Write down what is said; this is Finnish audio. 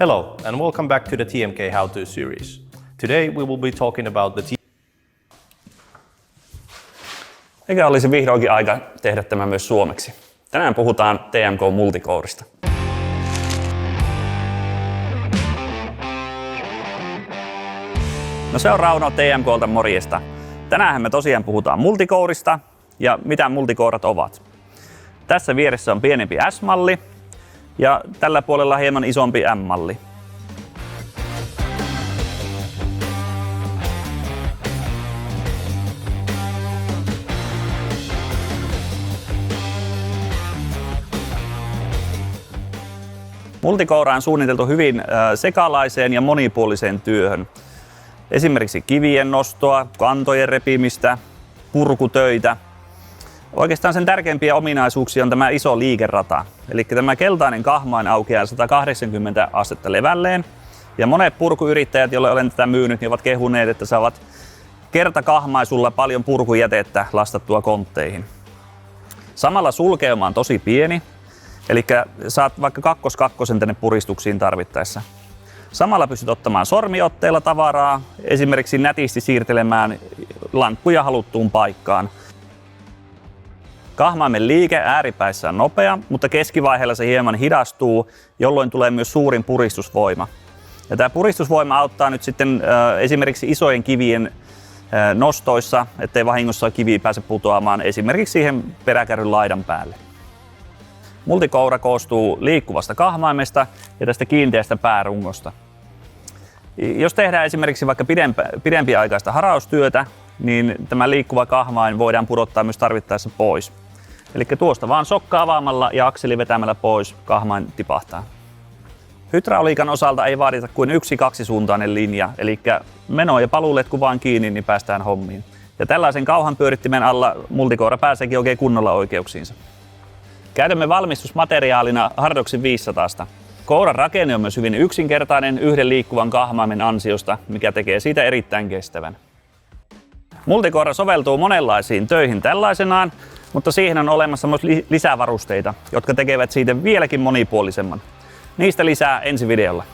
Hello and welcome back to the TMK How To series. Today we will be talking about the Eikä olisi vihdoinkin aika tehdä tämä myös suomeksi. Tänään puhutaan TMK Multicoresta. No se on Rauno TMKlta, morjesta. Tänään me tosiaan puhutaan multicoreista ja mitä multicoret ovat. Tässä vieressä on pienempi S-malli ja tällä puolella hieman isompi M-malli. Multicore on suunniteltu hyvin sekalaiseen ja monipuoliseen työhön. Esimerkiksi kivien nostoa, kantojen repimistä, purkutöitä. Oikeastaan sen tärkeimpiä ominaisuuksia on tämä iso liikerata. Eli tämä keltainen kahmain aukeaa 180 astetta levälleen. Ja monet purkuyrittäjät, joille olen tätä myynyt, niin ovat kehuneet, että saavat kertakahmaisulla paljon purkujätettä lastattua kontteihin. Samalla sulkeuma on tosi pieni. Eli saat vaikka kakkosen tänne puristuksiin tarvittaessa. Samalla pystyt ottamaan sormiotteella tavaraa, esimerkiksi nätisti siirtelemään lankkuja haluttuun paikkaan. Kahmaimen liike ääripäissä on nopea, mutta keskivaiheella se hieman hidastuu, jolloin tulee myös suurin puristusvoima. Ja tämä puristusvoima auttaa nyt sitten esimerkiksi isojen kivien nostoissa, ettei vahingossa kivi pääse putoamaan esimerkiksi siihen peräkärryn laidan päälle. Multicore koostuu liikkuvasta kahmaimesta ja tästä kiinteästä päärungosta. Jos tehdään esimerkiksi vaikka pidempiaikaista haraustyötä, niin tämä liikkuva kahmain voidaan pudottaa myös tarvittaessa pois. Eli tuosta vaan sokka avaamalla ja akseli vetämällä pois kahmain tipahtaa. Hydrauliikan osalta ei vaadita kuin yksi kaksisuuntainen linja, eli meno- ja paluuletku vaan kiinni, niin päästään hommiin. Ja tällaisen kauhan pyörittimen alla Multicore pääseekin oikein kunnolla oikeuksiinsa. Käytämme valmistusmateriaalina Hardoxin 500. Kouran rakenne on myös hyvin yksinkertainen yhden liikkuvan kahmaimen ansiosta, mikä tekee siitä erittäin kestävän. Multicore soveltuu monenlaisiin töihin tällaisenaan, mutta siihen on olemassa myös lisävarusteita, jotka tekevät siitä vieläkin monipuolisemman. Niistä lisää ensi videolla.